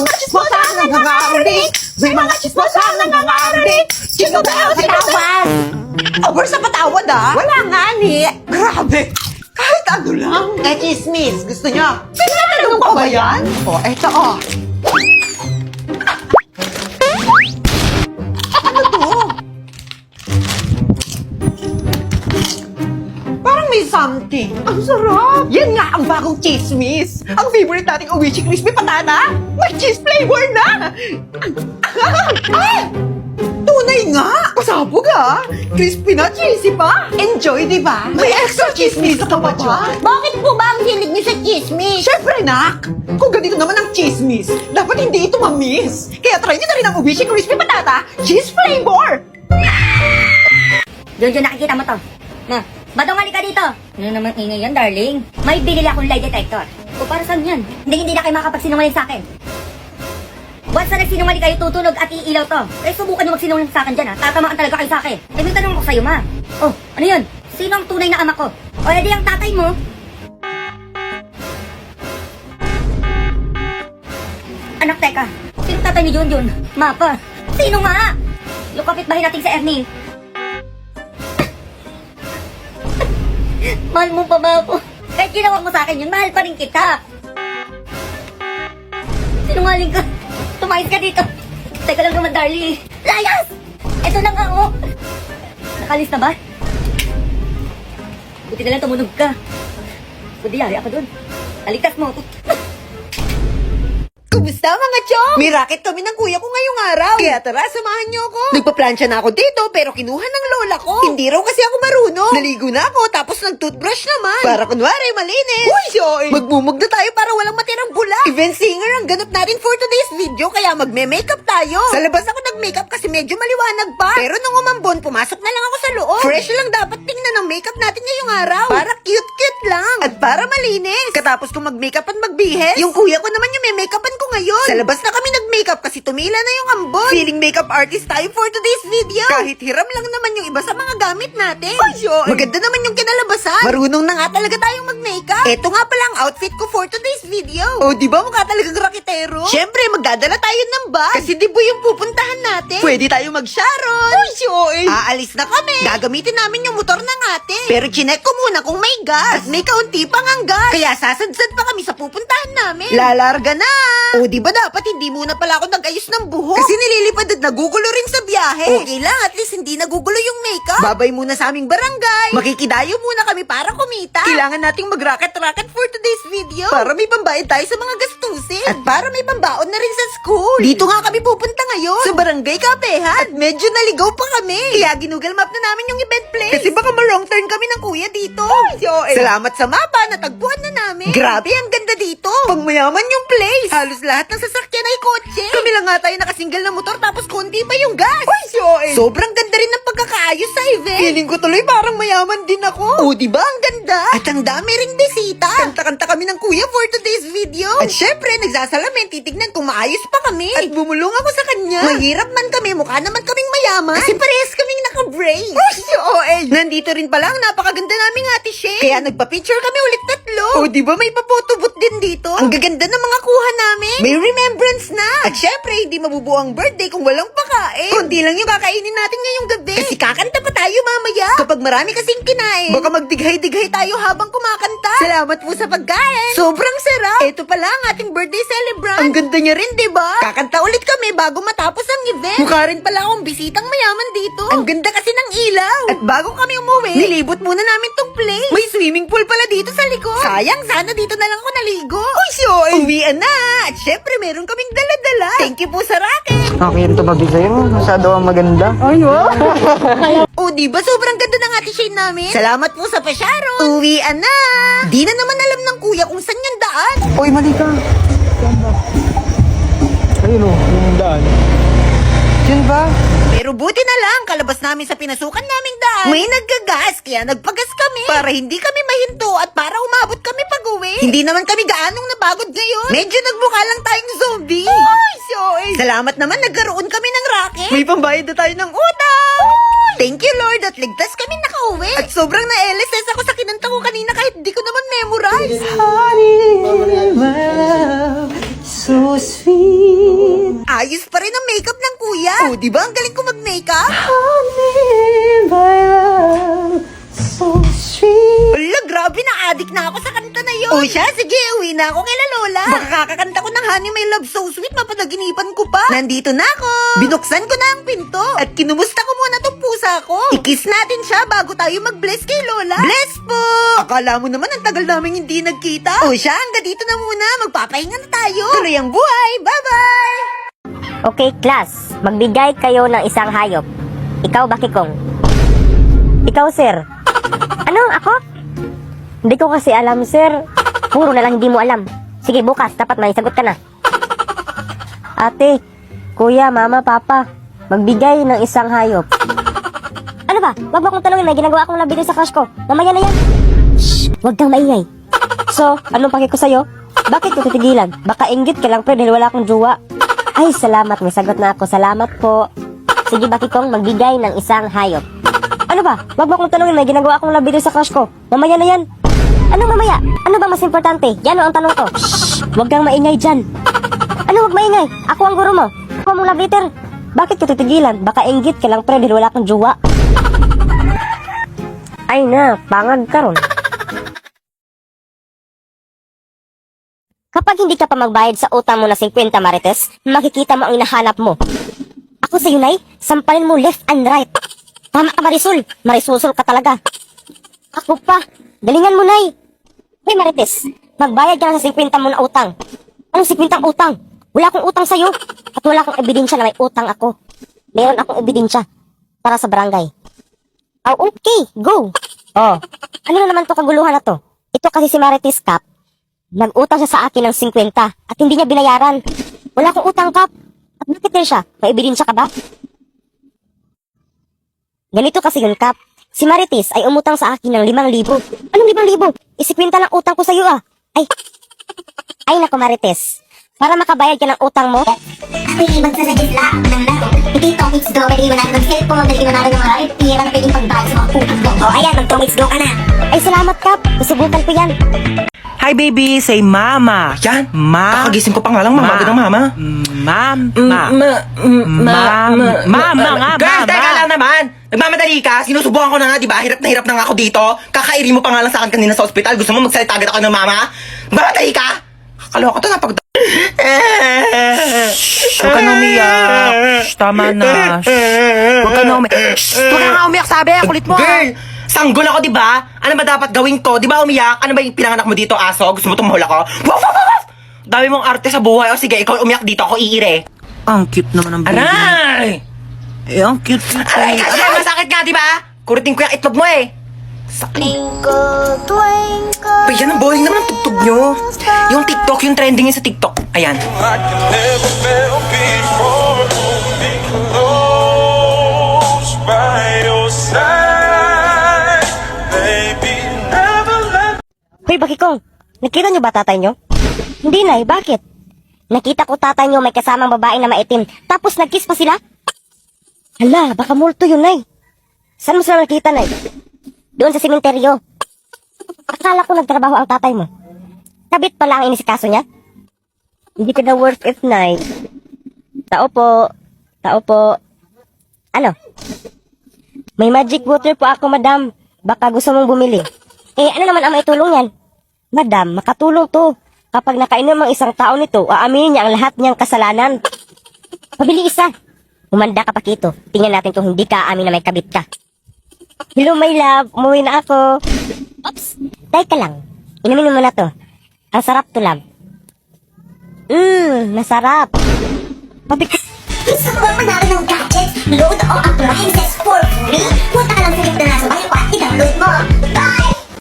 mga chismosang nangangarinig! May mga chismosang nangangarinig! Jingle bells sa tawas! Over sa patawad ah! Wala nga ni! Grabe! Kahit ano lang! Eh, chismis! Gusto niya? Sinatanong ko ba yan? O, eto o! Ano to? Parang may something. Ang sarap! Yan nga ang bagong chismis! Ang favorite nating Oishi Crispy Patata! May cheese flavor na! Ah! Tunay nga! Pasabog ah! Crispy na, cheesy pa! Enjoy, di ba? May extra chismis ka pa dyan! Bakit po ba ang hilig niyo sa chismis? Siyempre, nak! Kung ganito naman ang chismis, dapat hindi ito mamiss! Kaya try niyo na rin ang Oishi Crispy Patata Cheese Flavor! Junjun, nakikita mo to. Na, badong ka dito. Ano naman ingay yan, darling? May binili akong lie detector. O para saan yan? Hindi na kayo makapagsinungaling sa akin. Once na nagsinungaling kayo, tutunog at iilaw to. Eh, subukan nyo magsinungaling sa akin dyan ha. Tatamaan talaga kayo sa akin. Eh, may tanong ko sa'yo, ma. Oh, ano yun? Sino ang tunay na ama ko? O, edi ang tatay mo? Anak, teka. Sino tatay ni Junjun? Mapa. Sino nga? Yung kapitbahay natin sa Ernie. Mahal mo pa ba ako? Kahit ginawa mo sa akin yun, mahal pa rin kita. Sinungaling ka. Tumayos ka dito. Teka lang naman, darling. Layas! Eto na nga, oh. Nakalis na ba? Buti na lang tumunog ka. Buti yari ako dun. Naligtas mo ako. Kumusta mga chong? May racket kami ng kuya ko ngayong araw. Kaya tara, samahan niyo ako. Nagpa-plancha na ako dito, pero kinuha ng lola ko. Hindi raw kasi ako marunong. Naligo na ako, tapos nag-toothbrush naman. Para kunwari, malinis. Uy, Shoy! Magmumug na tayo para walang matirang bula. Event singer ang ganap natin for today's video, kaya magme-makeup tayo. Sa labas ako nag-makeup kasi medyo maliwanag pa. Pero nung umambon, pumasok na lang ako sa loob. Fresh lang dapat tingnan ang makeup natin ngayong araw. Para cute-cute lang. At para malinis. Katapos kong mag-makeup at magbihis, yung kuya ko naman yung may-makeupan ko ngayon. Sa labas na kami nag-makeup kasi tumila na yung ambon. Feeling makeup artist tayo for today's video. Kahit hiram lang naman yung iba sa mga gamit natin. Maganda naman yung kinalabasan. Marunong na nga talaga tayong mag-makeup. Ito nga pala ang outfit ko for today's video. Oh, di ba mukha talagang raketero? Siyempre, magdadala tayo ng bag. Kasi di ba yung pupuntahan natin? Pwede tayo mag-sharon. Aalis na kami. Gagamitin namin yung motor ng ate. Pero chinek ko muna kung may gas. At may kaunti pang ang gas. Kaya sasadsad pa kami sa pupuntahan namin. Lalarga na. O, di ba dapat hindi muna pala ako nag-ayos ng buhok? Kasi nililipad at nagugulo rin sa biyahe. Okay lang, at least hindi nagugulo yung makeup. Babay muna sa aming barangay. Makikidayo muna kami para kumita. Kailangan nating mag-racket-racket for today's video. Para may pambayad tayo sa mga gastusin. At para may pambaon na rin sa school. Dito nga kami pupunta ngayon. Sa barangay Kapehan. At medyo naligaw pa kami. Kaya ginugal map na namin yung event place. Kasi baka ma-wrong turn kami ng kuya dito. Salamat sa mapa, natagpuan na namin. Grabe, ang ganda dito. Pang mayaman yung place. Halos lahat ng sasakyan ay kotse. Kami lang nga tayo nakasingle na motor tapos konti pa yung gas. Sobrang ganda rin ng pagkakaayos sa event. Feeling ko tuloy parang mayaman din ako. O, diba ang ganda? At ang dami ring bisita. Kanta-kanta kami ng kuya for today's video. At syempre, nagsasalamin, titignan kung maayos pa kami. At bumulong ako sa kanya. Mahirap man kami, mukha naman kaming mayaman. Kasi parehas kaming naka-brace. Nandito rin pala ang napakaganda naming ate Shay. Kaya nagpa-picture kami ulit tatlo. O, diba may pa-photobooth din dito? Ang gaganda ng mga kuha namin. May remembrance na. At syempre, hindi mabubuo ang birthday kung walang pakain. Kundi lang yung kakainin natin ngayong gabi. Kasi kakanta pa tayo mamaya. Kapag marami kasing kinain, baka magdighay-dighay tayo habang kumakanta. Salamat po sa pagkain. Sobrang sarap. Ito pala ang ating birthday celebrant. Ang ganda niya rin, diba? Kakanta ulit kami bago matapos ang event. Mukha rin pala akong bisitang mayaman dito. Ang ganda kasi ng ilaw. At bago kami umuwi, nilibot muna namin tong place. May swimming pool pala dito sa likod. Sayang, sana dito na lang ako naligo. Uwian na. At syempre, meron kaming dala-dala. Thank you po sa racket. Okay, ito babi sa'yo. Masyado ang maganda. Ay, o, diba sobrang ganda ng ate Shane namin? Salamat po sa pasyaron. Uwian na. Di na naman alam ng kuya kung saan yung daan. Uy, mali ka. Ayun o, yung daan. Yan ba? Pero buti na lang, kalabas namin sa pinasukan naming daan. May naggagas, kaya nagpagas kami. Para hindi kami mahinto at para umabot kami pag-uwi. Hindi naman kami gaanong napagod ngayon. Medyo nagmukha lang tayong zombie. Salamat naman, nagkaroon kami ng racket. May pambayad na tayo ng utang. Thank you, Lord, at ligtas kami nakauwi. At sobrang na-LSS ako sa kinanta ko kanina kahit di ko naman memorize. Honey, love, so sweet. Ayos pa rin ang makeup ng kuya. Oh, di ba ang galing ko mag-makeup? Ala, grabe na addict na ako sa kanta na yun. O siya, sige, uwi na ako kila Lola. Baka kakakanta ko ng Honey My Love So Sweet, mapanaginipan ko pa. Nandito na ako. Binuksan ko na ang pinto. At kinumusta ko muna tong pusa ko. Ikis natin siya bago tayo mag-bless kay Lola. Bless po! Akala mo naman ang tagal namin hindi nagkita. O siya, hanggang dito na muna. Magpapahinga na tayo. Tuloy ang buhay. Bye-bye! Okay, class. Magbigay kayo ng isang hayop. Ikaw, Bakikong. Ikaw, sir. Ano? Ako? Hindi ko kasi alam, sir. Puro na lang hindi mo alam. Sige, bukas. Dapat may sagot ka na. Ate, kuya, mama, papa. Magbigay ng isang hayop. Ano ba? Wag mo akong tanongin. May ginagawa akong labito sa crush ko. Mamaya na yan. Shh! Huwag kang maingay. So, anong paki ko sa'yo? Bakit ko titigilan? Baka inggit ka lang, pero dahil wala akong jowa. Ay, salamat. May sagot na ako. Salamat po. Sige, Bakikong, magbigay ng isang hayop. Ano ba? Wag mo akong tanongin. May ginagawa akong love video sa crush ko. Mamaya na yan. Anong mamaya? Ano ba mas importante? Yan o ang tanong ko. Shhh! Huwag kang maingay dyan. Ano huwag maingay? Ako ang guro mo. Ako mong love letter. Bakit ko titigilan? Baka inggit ka lang, pero dahil wala akong jowa. Ay na, pangag ka ron. Kapag hindi ka pa magbayad sa utang mo na 50 Marites, makikita mo ang hinahanap mo. Ako sa Nay, sampalin mo left and right. Tama ka, Marisol. Marisusol ka talaga. Ako pa. Galingan mo, Nay. Hey, Marites, magbayad ka na sa 50 mo na utang. Anong 50 utang? Wala akong utang sa'yo. At wala akong ebidensya na may utang ako. Meron akong ebidensya para sa barangay. Oh, okay. Go. Oh, ano na naman to kaguluhan na to? Ito kasi si Marites, Kap. Nag-utang siya sa akin ng 50 at hindi niya binayaran. Wala akong utang, Kap. At bakit din siya? May ebidensya ka ba? Ganito kasi yun, Kap. Si Marites ay umutang sa akin ng 5,000. Anong 5,000? Isikwenta lang utang ko sa'yo, ah. Ay nako, Marites. Para makabayad ka ng utang mo, Ako'y magsasuggest lang ng laro. Hindi tongits do, pwede mo natin mag-cellphone mo, dali mo natin ng marami. Pira na pwedeng pagbayad sa mga utang do. oh, ayan, mag-tongits do ka na. Ay, salamat, Kap. Susubukan ko yan. Hi, baby. Say mama. Yan. Ma. Kakagising ko pa nga lang, mama. Agad ng mama. Mama nga, Girl, mama. teka lang naman. Nagmamadali ka. Sinusubukan ko na nga, di ba? Hirap na nga ako dito. Kakairi mo pa nga lang sa akin kanina sa ospital. Gusto mo magsalita agad ako ng mama? Nagmamadali ka. Kakaloka to napag... Huwag ka na umiyak. Shh, tama na. Huwag ka na umiyak. Huwag ka na umiyak, sabi. Kulit mo. Girl, sanggol ako, di ba? Ano ba dapat gawin ko? Di ba umiyak? Ano ba yung pinanganak mo dito, aso? Gusto mo tumahol ako? Wow, wow, wow, wow! Dami mong arte sa buhay. O sige, ikaw umiyak dito. Ako iire. Ang cute naman ng baby. Aray! Eh, ang cute. Aray! Kasi masakit nga, di ba? Kuritin ko yung itlog mo eh. Sakit. Pa, yan ang boring naman ang tugtog nyo. Yung TikTok, yung trending yun sa TikTok. Ayan. I can never feel before. Be close by your side, baby. Never let Hoy, Bakikong. Nakita niyo ba tatay niyo? Hindi, Nay. Bakit? Nakita ko tatay niyo may kasamang babae na maitim. Tapos nag-kiss pa sila? Hala, baka multo yun, Nay. Saan mo sila nakita, Nay? Doon sa sementeryo. Akala ko nagtrabaho ang tatay mo. Kabit pala ang inisikaso niya. Hindi ka na worth it, Nay. Tao po. Tao po. Ano? May magic water po ako, madam. Baka gusto mong bumili. Eh, ano naman ang maitulong yan? Madam, makatulong to. Kapag nakainom ang isang tao nito, aaminin niya ang lahat niyang kasalanan. Pabili isa. Humanda ka, Pakito. Tingnan natin kung hindi ka aamin na may kabit ka. Hello, my love. Umuwi na ako. Oops. Teka lang. Inumin mo na to. Ang sarap to, love. Masarap. Pabik... Gusto ko ba manalo ng gadgets? Load o appliances